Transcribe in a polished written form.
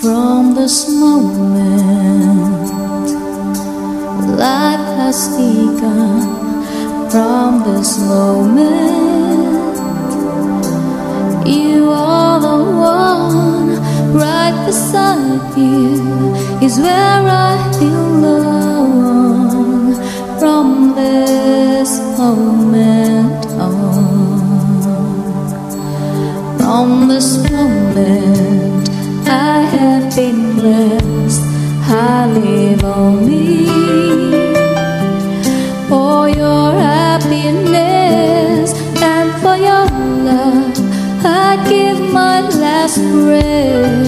From this moment, life has begun. From this moment, you are the one. Right beside you is where I belong. From this moment on, from this moment, I have been blessed. I live only for your happiness and for your love. I give my last breath.